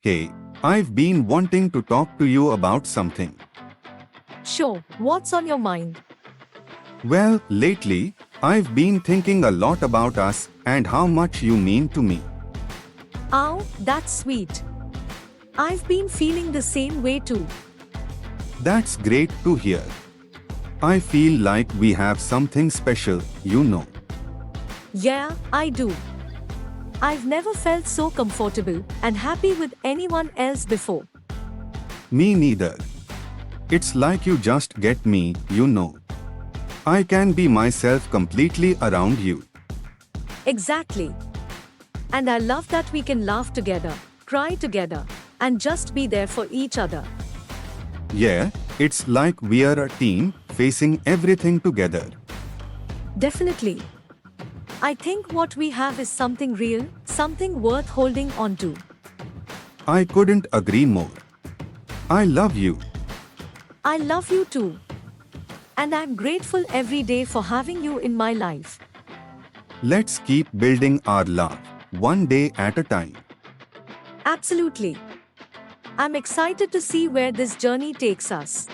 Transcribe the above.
Hey, I've been wanting to talk to you about something. Sure, what's on your mind? Well, lately, I've been thinking a lot about us and how much you mean to me. Oh, that's sweet. I've been feeling the same way too. That's great to hear. I feel like we have something special, you know. Yeah, I do. I've never felt so comfortable and happy with anyone else before. Me neither. It's like you just get me, you know. I can be myself completely around you. Exactly. And I love that we can laugh together, cry together, and just be there for each other. Yeah, it's like we're a team facing everything together. Definitely. I think what we have is something real, something worth holding on to. I couldn't agree more. I love you. I love you too. And I'm grateful every day for having you in my life. Let's keep building our love, one day at a time. Absolutely. I'm excited to see where this journey takes us.